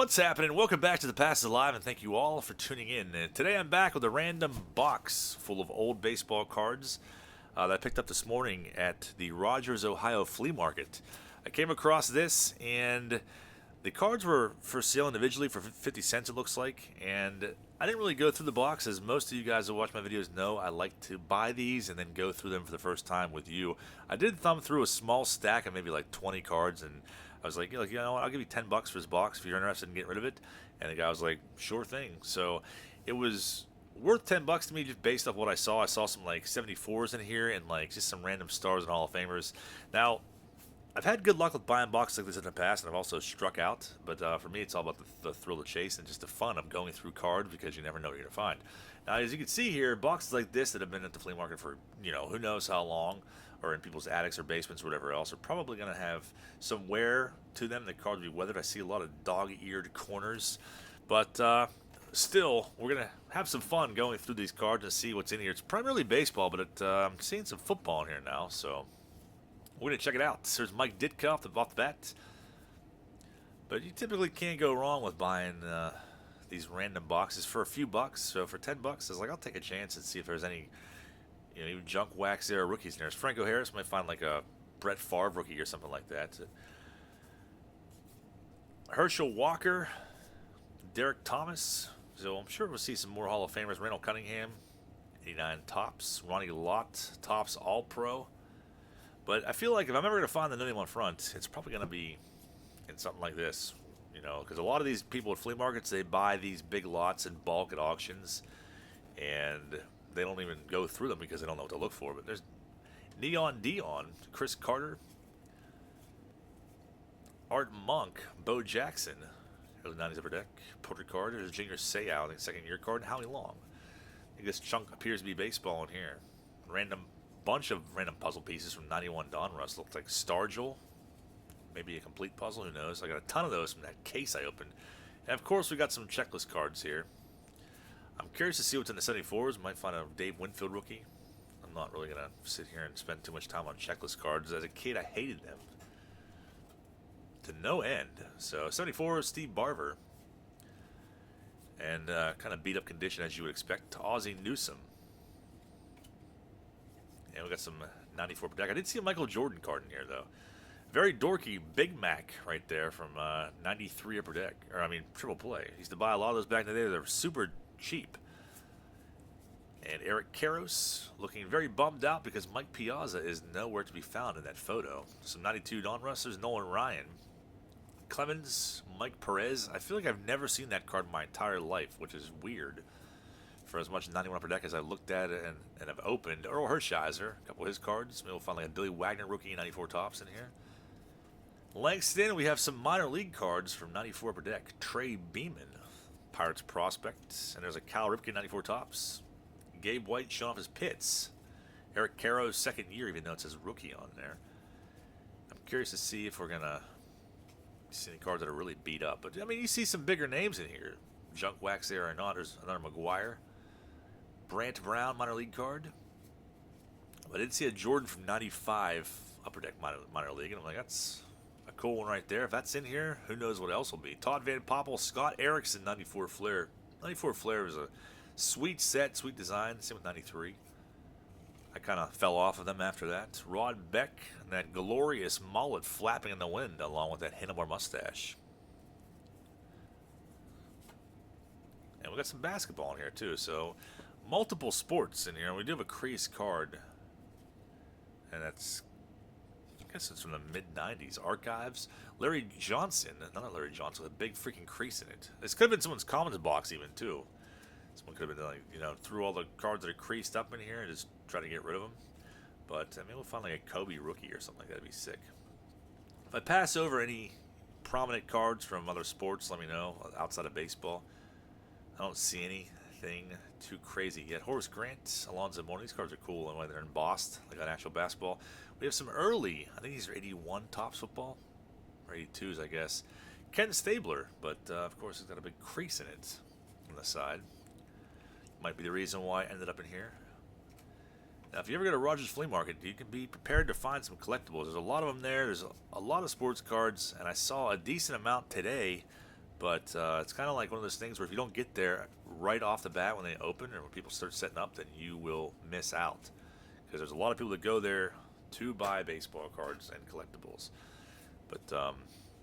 What's happening? Welcome back to the Passes Live, and thank you all for tuning in. And today I'm back with a random box full of old baseball cards that I picked up this morning at the Rogers, Ohio flea market. I came across this, and the cards were for sale individually for 50 cents, it looks like. And I didn't really go through the box, as most of you guys that watch my videos know. I like to buy these and then go through them for the first time with you. I did thumb through a small stack of maybe like 20 cards, and I was like, you know what, I'll give you 10 bucks for this box if you're interested in getting rid of it. And the guy was like, sure thing. So it was worth 10 bucks to me just based off what I saw. I saw some like 74s in here and like just some random stars and Hall of Famers. Now, I've had good luck with buying boxes like this in the past, and I've also struck out. But for me, it's all about the thrill of the chase and just the fun of going through cards because you never know what you're going to find. Now, as you can see here, boxes like this that have been at the flea market for, who knows how long, or in people's attics or basements or whatever else, are probably going to have some wear to them. The cards will be weathered. I see a lot of dog-eared corners. But still, we're going to have some fun going through these cards and see what's in here. It's primarily baseball, but I'm seeing some football in here now, so we're going to check it out. There's Mike Ditka off the bat. But you typically can't go wrong with buying these random boxes for a few bucks. So for 10 bucks, I was like, I'll take a chance and see if there's any even junk wax era rookies in there. Franco Harris might find like a Brett Favre rookie or something like that. Herschel Walker, Derek Thomas. So I'm sure we'll see some more Hall of Famers. Randall Cunningham, 89 tops. Ronnie Lott, tops All-Pro. But I feel like if I'm ever going to find the name on front, it's probably going to be in something like this. Because a lot of these people at flea markets, they buy these big lots in bulk at auctions. And they don't even go through them because they don't know what to look for. But there's Neon Dion, Chris Carter, Art Monk, Bo Jackson, early 90s upper deck, Porter Carter, there's Junior Seau, I think second year card, and Howie Long. I think this chunk appears to be baseball in here. Bunch of random puzzle pieces from 91 Donruss. Looks like Stargell, maybe a complete puzzle, who knows. I got a ton of those from that case I opened. And of course we got some checklist cards here. I'm curious to see what's in the 74s. Might find a Dave Winfield rookie. I'm not really going to sit here and spend too much time on checklist cards. As a kid, I hated them to no end. So 74, Steve Barver. And kind of beat up condition as you would expect. Ozzie Newsome. And we got some 94 per deck. I did see a Michael Jordan card in here, though. Very dorky Big Mac right there from 93 upper deck. Triple play. Used to buy a lot of those back in the day. They were super cheap. And Eric Karros looking very bummed out because Mike Piazza is nowhere to be found in that photo. Some 92 Donrussers, Nolan Ryan, Clemens, Mike Perez. I feel like I've never seen that card my entire life, which is weird for as much 91 upper deck as I looked at it and have opened. Earl Hershiser, a couple of his cards. Maybe we'll find like a Billy Wagner rookie, 94 tops in here. Langston, we have some minor league cards from 94 upper deck. Trey Beeman, Pirates prospect, and there's a Cal Ripken 94 tops. Gabe White showing off his pits. Eric Karros, second year, even though it says rookie on there. I'm curious to see if we're going to see any cards that are really beat up. But, you see some bigger names in here. Junk wax there or not. There's another McGuire. Brant Brown, minor league card. But I did see a Jordan from 95 upper deck minor league, and I'm like, that's a cool one right there. If that's in here, who knows what else will be. Todd Van Poppel, Scott Erickson, 94 Flair. 94 Flair was a sweet set, sweet design. Same with 93. I kind of fell off of them after that. Rod Beck, and that glorious mullet flapping in the wind, along with that handlebar mustache. And we got some basketball in here, too. So, multiple sports in here. We do have a crease card. And that's, I guess it's from the mid-90s. Archives. Larry Johnson. Another Larry Johnson with a big freaking crease in it. This could have been someone's Commons box even, too. Someone could have been like, threw all the cards that are creased up in here and just try to get rid of them. But, we'll find like a Kobe rookie or something like that. That'd be sick. If I pass over any prominent cards from other sports, let me know. Outside of baseball. I don't see anything too crazy yet. Horace Grant, Alonzo Mourning. These cards are cool and they're embossed like on actual basketball. We have some early, I think these are 81 tops football. Or 82s, I guess. Ken Stabler, but of course it's got a big crease in it on the side. Might be the reason why I ended up in here. Now, if you ever go to Rogers Flea Market, you can be prepared to find some collectibles. There's a lot of them there. There's a lot of sports cards, and I saw a decent amount today, But it's kind of like one of those things where if you don't get there right off the bat when they open or when people start setting up, then you will miss out. Because there's a lot of people that go there to buy baseball cards and collectibles. But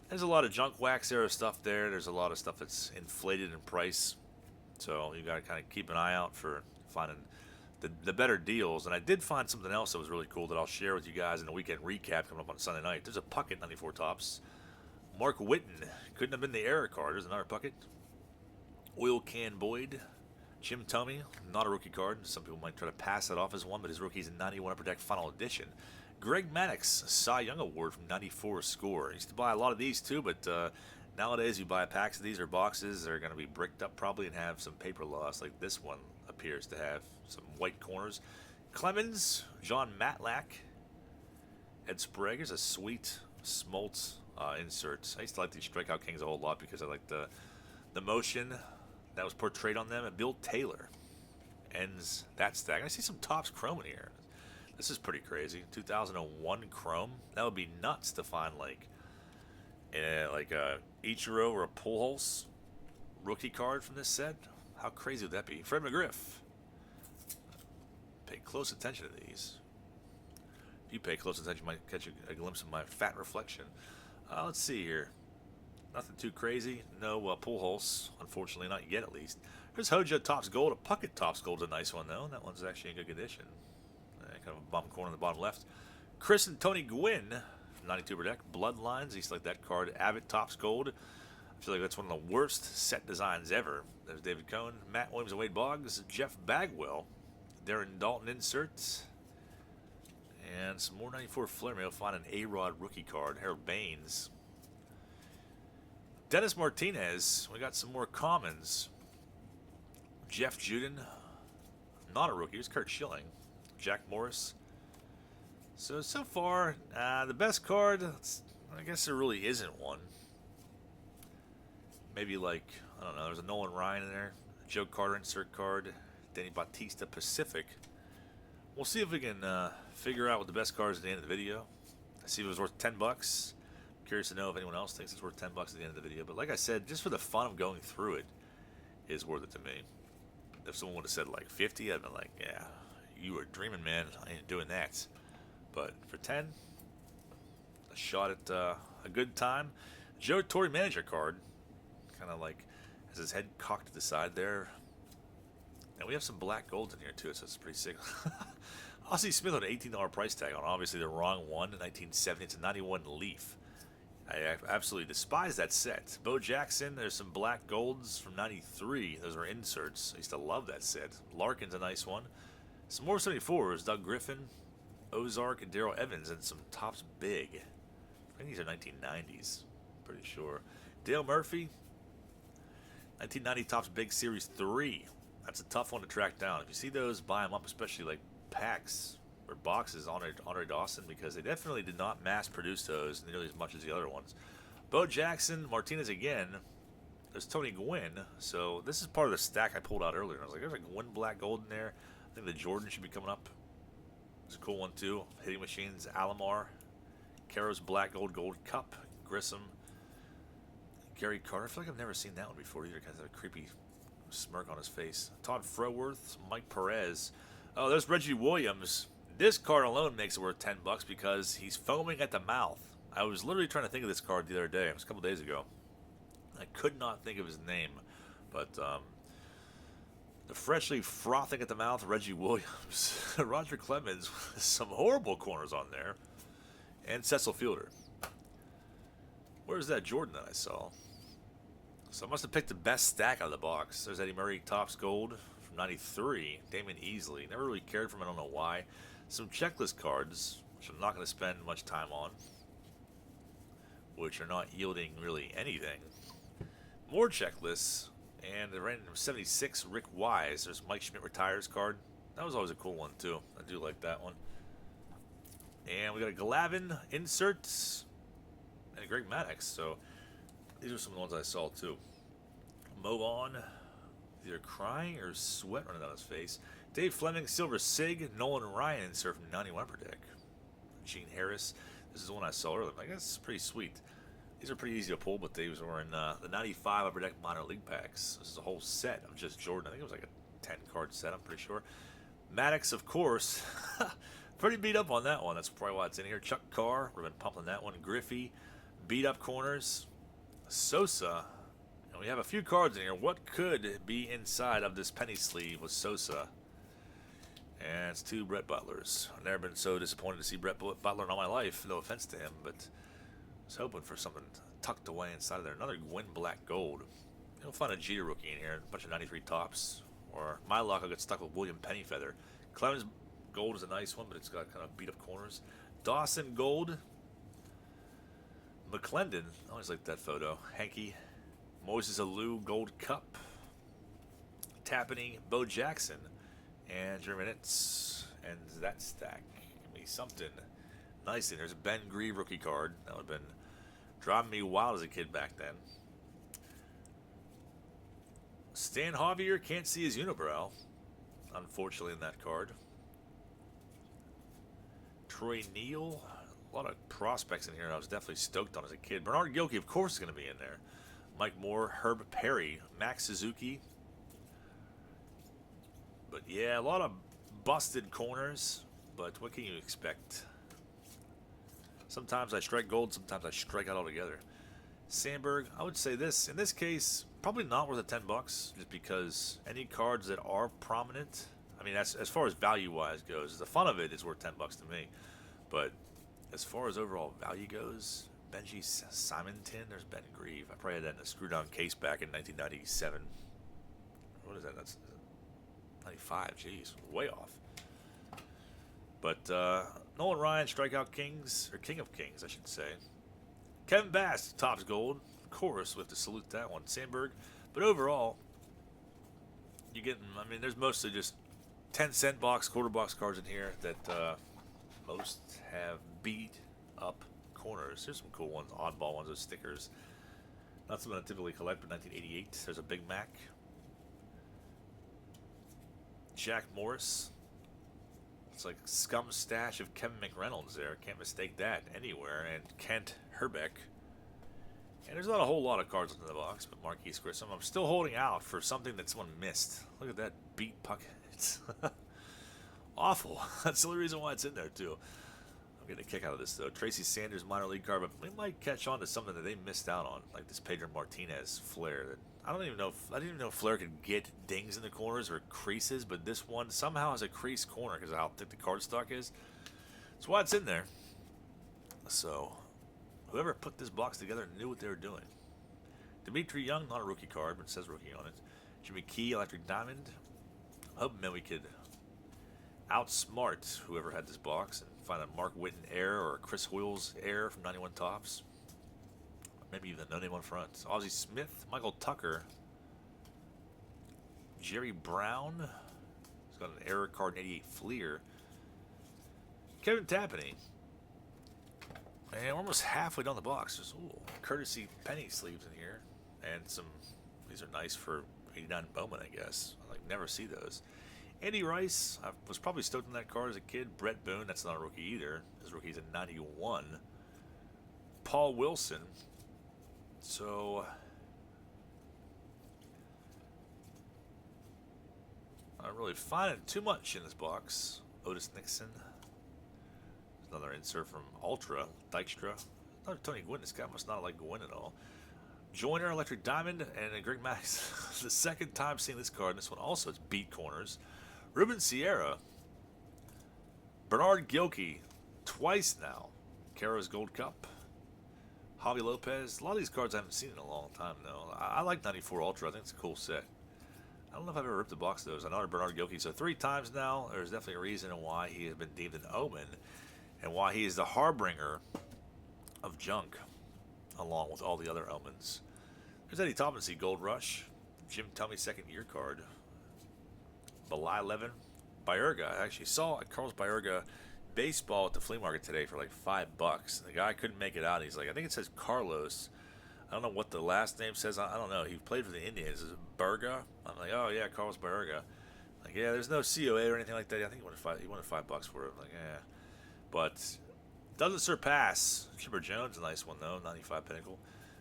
there's a lot of junk wax era stuff there. There's a lot of stuff that's inflated in price. So you got to kind of keep an eye out for finding the better deals. And I did find something else that was really cool that I'll share with you guys in the weekend recap coming up on Sunday night. There's a Puckett 94 Tops. Mark Whitten. Couldn't have been the error card. There's another Puckett. Oil Can Boyd. Jim Thome. Not a rookie card. Some people might try to pass that off as one, but his rookie's in 91 Upper Deck Final Edition. Greg Maddux, Cy Young Award from 94 Score. I used to buy a lot of these too, but nowadays you buy packs of these or boxes, they're going to be bricked up probably and have some paper loss like this one appears to have. Some white corners. Clemens, John Matlack. Ed Sprague's a sweet Smoltz inserts. I used to like these Strikeout Kings a whole lot because I like the motion that was portrayed on them. And Bill Taylor ends that stack. I see some Topps Chrome in here. This is pretty crazy. 2001 Chrome. That would be nuts to find like a Ichiro or a Pujols rookie card from this set. How crazy would that be? Fred McGriff. Pay close attention to these. If you pay close attention, you might catch a glimpse of my fat reflection. Let's see here. Nothing too crazy. No Pujols, unfortunately, not yet at least. Here's Hojo Topps Gold. A Puckett Topps Gold's a nice one though. That one's actually in good condition. Kind of a bum corner on the bottom left. Chris and Tony Gwynn, 92 per deck. Bloodlines, he's like that card. Abbott Topps Gold. I feel like that's one of the worst set designs ever. There's David Cohn, Matt Williams and Wade Boggs, Jeff Bagwell, Darren Dalton inserts, and some more 94 Flair. Maybe I'll find an A-Rod rookie card. Harold Baines. Dennis Martinez. We got some more commons. Jeff Juden, not a rookie. It was Kurt Schilling. Jack Morris. So far, the best card, I guess there really isn't one. Maybe like, I don't know, there's a Nolan Ryan in there. Joe Carter insert card. Danny Bautista Pacific. We'll see if we can figure out what the best card is at the end of the video. See if it was worth 10 bucks. I'm curious to know if anyone else thinks it's worth 10 bucks at the end of the video. But like I said, just for the fun of going through it, is worth it to me. If someone would have said like 50, I'd been like, yeah. You were dreaming, man. I ain't doing that. But for 10, a shot at a good time. Joe Torre manager card. Kind of like has his head cocked to the side there. And we have some black golds in here too, so it's pretty sick. Ozzie Smith with an $18 price tag on. Obviously the wrong one. In 1970, it's a 91 Leaf. I absolutely despise that set. Bo Jackson, there's some black golds from 93. Those are inserts. I used to love that set. Larkin's a nice one. Some more 74s, Doug Griffin, Ozark, and Darrell Evans, and some Topps Big. I think these are 1990s, pretty sure. Dale Murphy, 1990 Topps Big Series 3. That's a tough one to track down. If you see those, buy them up, especially like packs or boxes on Andre Dawson, because they definitely did not mass produce those nearly as much as the other ones. Bo Jackson, Martinez again. There's Tony Gwynn. So this is part of the stack I pulled out earlier. I was like, there's a Gwynn black gold in there. I think the Jordan should be coming up. It's a cool one too. Hitting Machines, Alomar, Caro's Black Gold Cup, Grissom, Gary Carter. I feel like I've never seen that one before either. Kind of a creepy smirk on his face. Todd Froworth, Mike Perez. Oh, there's Reggie Williams. This card alone makes it worth 10 bucks because he's foaming at the mouth. I was literally trying to think of this card the other day. It was a couple days ago. I could not think of his name, but the freshly frothing at the mouth Reggie Williams, Roger Clemens, some horrible corners on there, and Cecil Fielder. Where's that Jordan that I saw? So I must have picked the best stack out of the box. There's Eddie Murray Topps Gold from 93, Damon Easley. Never really cared for him, I don't know why. Some checklist cards, which I'm not going to spend much time on, which are not yielding really anything. More checklists. And the random 76 Rick Wise. There's Mike Schmidt retires card. That was always a cool one too. I do like that one. And we got a Glavin inserts and a Greg Maddux. So these are some of the ones I saw too. Move on. Either crying or sweat running down his face. Dave Fleming, Silver Sig, Nolan Ryan insert from 91 per deck. Gene Harris. This is the one I saw earlier. I guess it's pretty sweet. These are pretty easy to pull, but these were in the 95 Upper Deck minor league packs. This is a whole set of just Jordan. I think it was like a 10-card set, I'm pretty sure. Maddox, of course. Pretty beat up on that one. That's probably why it's in here. Chuck Carr, we've been pumping that one. Griffey, beat up corners. Sosa, and we have a few cards in here. What could be inside of this penny sleeve with Sosa? And it's 2 Brett Butlers. I've never been so disappointed to see Brett Butler in all my life. No offense to him, but I was hoping for something tucked away inside of there. Another Gwyn Black Gold. You'll find a Jeter rookie in here. A bunch of 93 tops. Or my luck, I'll get stuck with William Pennyfeather. Clemens Gold is a nice one, but it's got kind of beat up corners. Dawson Gold. McClendon. I always like that photo. Hanky. Moses Alou Gold Cup. Tappaney. Bo Jackson. And Germanitz. And that stack. Give me something nice in. There's a Ben Grieve rookie card. That would have been driving me wild as a kid back then. Stan Javier, can't see his unibrow, unfortunately, in that card. Troy Neal, a lot of prospects in here, and I was definitely stoked on as a kid. Bernard Gilkey, of course, is going to be in there. Mike Moore, Herb Perry, Max Suzuki. But yeah, a lot of busted corners, but what can you expect? Sometimes I strike gold, sometimes I strike out altogether. Sandberg, I would say this, in this case, probably not worth the $10, just because any cards that are prominent, I mean, as far as value-wise goes, the fun of it is worth $10 to me. But as far as overall value goes, Benji Simonton, there's Ben Grieve. I probably had that in a screw-down case back in 1997. What is that? That's 95. Jeez, way off. But Nolan Ryan, Strikeout Kings, or King of Kings, I should say. Kevin Bass, Topps Gold. Of course, we have to salute that one. Sandberg. But overall, you're getting, I mean, there's mostly just 10-cent box, quarter box cards in here that most have beat up corners. There's some cool ones, oddball ones, those stickers. Not something I typically collect, but 1988. There's a Big Mac. Jack Morris. It's like scum stash of Kevin McReynolds there. Can't mistake that anywhere. And Kent Herbeck. And there's not a whole lot of cards in the box, but Marquise Grissom. I'm still holding out for something that someone missed. Look at that beat puck. It's awful. That's the only reason why it's in there, too. I'm getting a kick out of this, though. Tracy Sanders, minor league card, but we might catch on to something that they missed out on, like this Pedro Martinez Flair. That I didn't even know if Flair could get dings in the corners or creases, but this one somehow has a crease corner because of how thick the card stock is. That's why it's in there. So, whoever put this box together knew what they were doing. Dimitri Young, not a rookie card, but it says rookie on it. Jimmy Key, Electric Diamond. Hoping that we could outsmart whoever had this box and find a Mark Whitten heir or a Chris Hoyles heir from 91 Tops. Maybe even a no-name on front. Ozzie Smith, Michael Tucker, Jerry Brown. He's got an error card, 88 Flea. Kevin Tappaney. And we're almost halfway down the box. There's courtesy penny sleeves in here. And some, these are nice for 89 Bowman, I guess. I never see those. Andy Rice, I was probably stoked on that card as a kid. Brett Boone, that's not a rookie either. His rookie's in 91. Paul Wilson. So, I'm not really finding too much in this box. Otis Nixon. Another insert from Ultra, Dykstra. Not Tony Gwynn. This guy must not like Gwynn at all. Joyner, Electric Diamond, and Greg Max. The second time seeing this card. This one also, it's beat corners. Ruben Sierra. Bernard Gilkey. Twice now. Caro's Gold Cup. Javi Lopez. A lot of these cards I haven't seen in a long time, though. I like 94 Ultra. I think it's a cool set. I don't know if I've ever ripped a box of those. I know Bernard Gilkey. So 3 times now. There's definitely a reason why he has been deemed an omen. And why he is the harbinger of junk, along with all the other omens. There's Eddie Thompson, Gold Rush. Jim Tummy, second-year card. Belai Levin. Baerga. I actually saw a Carlos Baerga baseball at the flea market today for like $5. The guy couldn't make it out. He's like, I think it says Carlos. I don't know what the last name says. I don't know. He played for the Indians. Is it Berga? I'm like, oh, yeah, Carlos Baerga. Like, yeah, there's no COA or anything like that. I think he wanted $5 for it. I'm like, yeah. But Doesn't surpass Chipper Jones, a nice one though, 95 Pinnacle.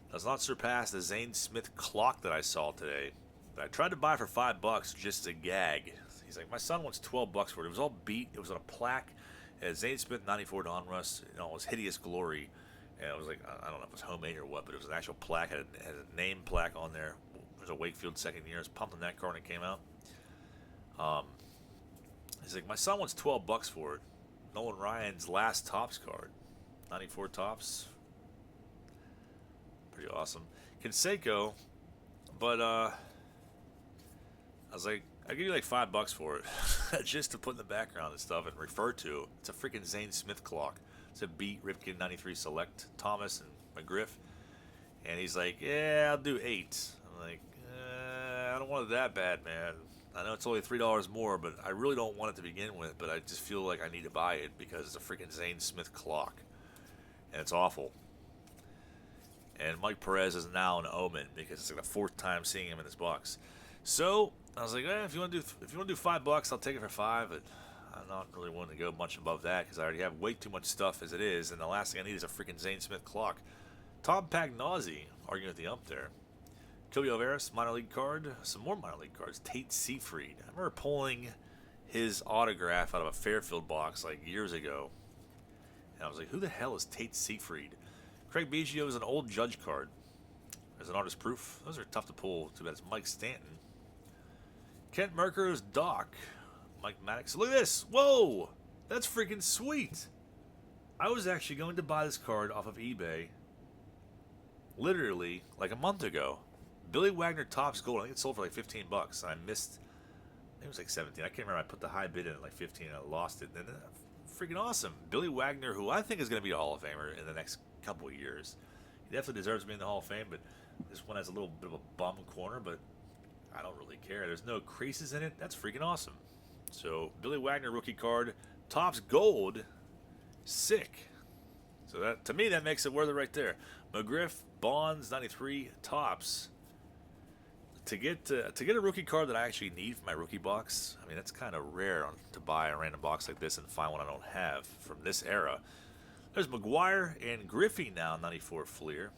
Does not surpass the Zane Smith clock that I saw today. But I tried to buy for $5 just to gag. He's like, my son wants $12 for it. It was all beat. It was on a plaque. It had Zane Smith 94 Donruss. You know, it was hideous glory. And it was like, I don't know if it was homemade or what, but it was an actual plaque. It had a name plaque on there. It was a Wakefield second year. I was pumped on that card when it came out. He's like, my son wants $12 for it. Nolan Ryan's last Topps card. 94 Topps. Pretty awesome. Canseco, but I was like, I'll give you like $5 for it. Just to put in the background and stuff and refer to. It's a freaking Zane Smith clock. It's a beat Ripken 93 Select, Thomas and McGriff. And he's like, yeah, I'll do 8. I'm like, I don't want it that bad, man. I know it's only $3 more, but I really don't want it to begin with, but I just feel like I need to buy it because it's a freaking Zane Smith clock. And it's awful. And Mike Perez is now an omen because it's like the 4th time seeing him in this box. So I was like, if you want to do $5, I'll take it for 5, but I'm not really willing to go much above that because I already have way too much stuff as it is, and the last thing I need is a freaking Zane Smith clock. Tom Pagnozzi arguing with the ump there. Kilby Alvarez, minor league card. Some more minor league cards. Tate Seafried. I remember pulling his autograph out of a Fairfield box like years ago. And I was like, who the hell is Tate Seafried? Craig Biggio is an old Judge card. There's an artist proof. Those are tough to pull. Too bad it's Mike Stanton. Kent Merker's Doc. Mike Maddox. Look at this. Whoa! That's freaking sweet. I was actually going to buy this card off of eBay literally like a month ago. Billy Wagner Topps Gold. I think it sold for like $15. And I missed. I think it was like 17. I can't remember. I put the high bid in at like 15 and I lost it. And then freaking awesome. Billy Wagner, who I think is going to be a Hall of Famer in the next couple of years. He definitely deserves to be in the Hall of Fame, but this one has a little bit of a bum corner, but I don't really care. There's no creases in it. That's freaking awesome. So, Billy Wagner rookie card. Topps Gold. Sick. So, that to me, that makes it worth it right there. McGriff, Bonds, 93, Topps. To get a rookie card that I actually need for my rookie box, I mean, that's kind of rare to buy a random box like this and find one I don't have from this era. There's McGuire and Griffey now, 94 Fleer.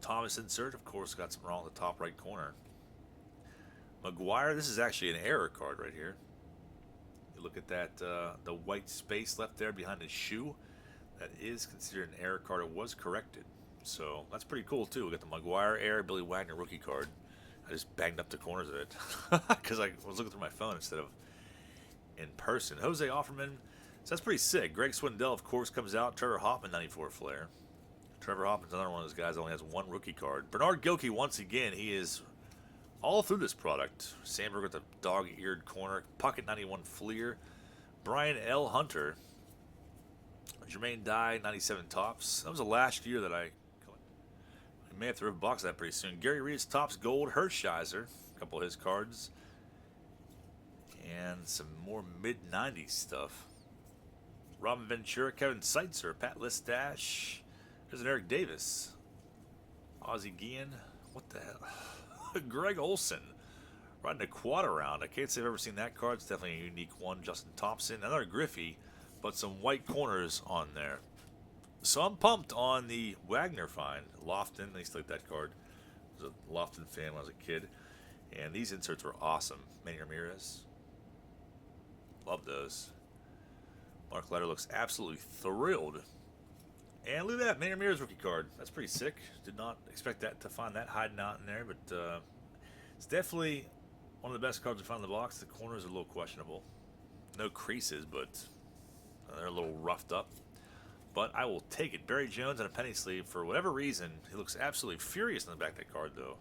Thomas insert, of course, got some wrong in the top right corner. McGuire, this is actually an error card right here. You look at that, the white space left there behind his shoe. That is considered an error card. It was corrected. So that's pretty cool, too. We got the McGuire error, Billy Wagner rookie card. I just banged up the corners of it because I was looking through my phone instead of in person. Jose Offerman, so that's pretty sick. Greg Swindell, of course, comes out. Trevor Hoffman, 94 Flair. Trevor Hoffman's another one of those guys that only has one rookie card. Bernard Gilkey, once again, he is all through this product. Sandberg with the dog-eared corner. Pocket 91 Fleer. Brian L. Hunter. Jermaine Dye, 97 Topps. That was the last year that I may have to rip a box of that pretty soon. Gary Reed's Topps Gold. Hershiser, a couple of his cards. And some more mid-90s stuff. Robin Ventura, Kevin Seitzer, Pat Listash. There's an Eric Davis. Ozzie Guillen. What the hell? Greg Olson. Riding a quad around. I can't say I've ever seen that card. It's definitely a unique one. Justin Thompson. Another Griffey, but some white corners on there. So I'm pumped on the Wagner find. Lofton. I used to like that card. I was a Lofton fan when I was a kid. And these inserts were awesome. Manny Ramirez. Love those. Mark Leiter looks absolutely thrilled. And look at that, Manny Ramirez rookie card. That's pretty sick. Did not expect that to find that hiding out in there, but it's definitely one of the best cards to find in the box. The corners are a little questionable. No creases, but they're a little roughed up. But I will take it. Barry Jones on a penny sleeve. For whatever reason, he looks absolutely furious in the back of that card, though.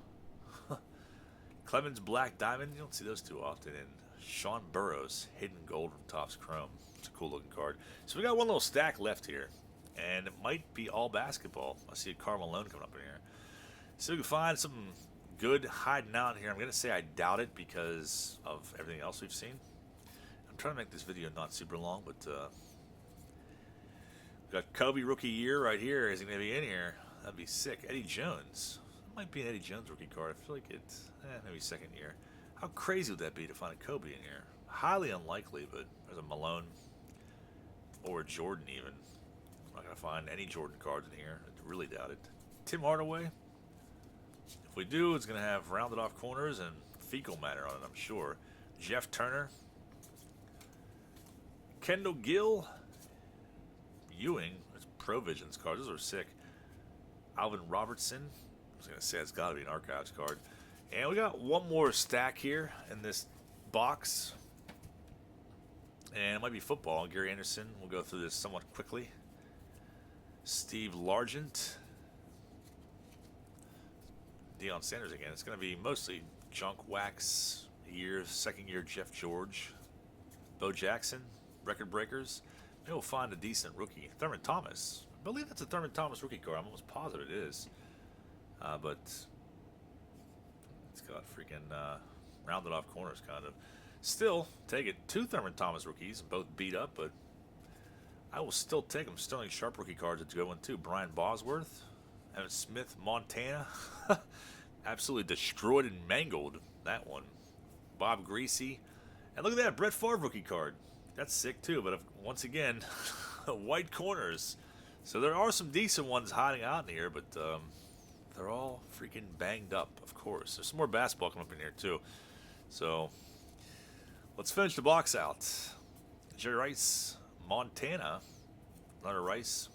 Clemens Black Diamond. You don't see those too often. And Sean Burrows, Hidden Gold from Topps Chrome. It's a cool looking card. So we got one little stack left here. And it might be all basketball. I see a Karl Malone coming up in here. So we can find something good hiding out here. I'm going to say I doubt it because of everything else we've seen. I'm trying to make this video not super long, but we got Kobe rookie year right here. Is he going to be in here? That'd be sick. Eddie Jones. It might be an Eddie Jones rookie card. I feel like it's maybe second year. How crazy would that be to find a Kobe in here? Highly unlikely, but there's a Malone or a Jordan even. I'm not going to find any Jordan cards in here. I really doubt it. Tim Hardaway. If we do, it's going to have rounded off corners and fecal matter on it, I'm sure. Jeff Turner. Kendall Gill. Ewing. There's Provisions cards. Those are sick. Alvin Robertson. I was going to say it's got to be an Archives card. And we got one more stack here in this box. And it might be football. Gary Anderson. We'll go through this somewhat quickly. Steve Largent. Deion Sanders again. It's going to be mostly junk wax year, second year Jeff George. Bo Jackson. Record breakers. Maybe we'll find a decent rookie. Thurman Thomas. I believe that's a Thurman Thomas rookie card. I'm almost positive it is. But it's got freaking rounded off corners kind of. Still, take it. 2 Thurman Thomas rookies, both beat up, but I will still take them. Sterling Sharp rookie cards. It's a good one too. Brian Bosworth. Evan Smith, Montana. Absolutely destroyed and mangled that one. Bob Greasy. And look at that, Brett Favre rookie card. That's sick too, but once again, white corners. So there are some decent ones hiding out in here, but they're all freaking banged up, of course. There's some more basketball coming up in here too. So let's finish the box out. Jerry Rice, Montana. Another Rice.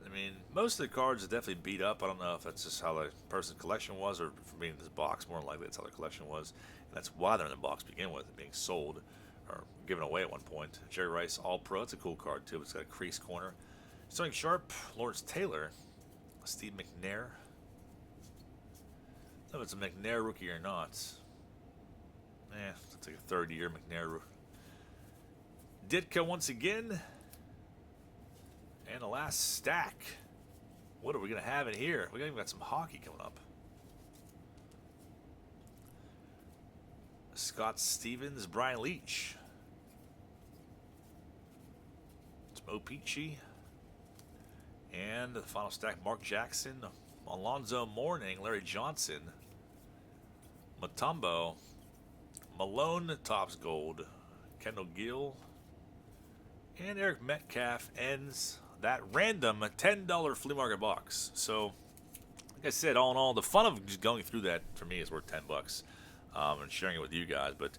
I mean, most of the cards are definitely beat up. I don't know if that's just how the person's collection was, or for being in this box, more than likely that's how their collection was. And that's why they're in the box to begin with, being sold or given away at one point. Jerry Rice, All-Pro. It's a cool card, too. It's got a crease corner. Sterling Sharp, Lawrence Taylor, Steve McNair. I don't know if it's a McNair rookie or not. It's like a third-year McNair rookie. Ditka once again. And the last stack. What are we going to have in here? We even got some hockey coming up. Scott Stevens, Brian Leach. Some Opeachy. And the final stack, Mark Jackson, Alonzo Mourning, Larry Johnson, Mutombo, Malone, Topps Gold, Kendall Gill, and Eric Metcalf ends that random $10 flea market box. So, like I said, all in all, the fun of just going through that for me is worth $10 and sharing it with you guys. But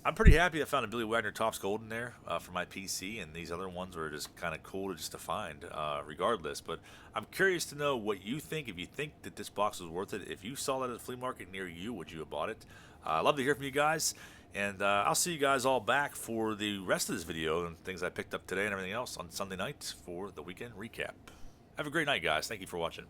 I'm pretty happy I found a Billy Wagner Topps Gold in there for my PC, and these other ones were just kind of cool to find regardless. But I'm curious to know what you think. If you think that this box was worth it, if you saw that at a flea market near you, would you have bought it? I'd love to hear from you guys. And I'll see you guys all back for the rest of this video and things I picked up today and everything else on Sunday night for the weekend recap. Have a great night, guys. Thank you for watching.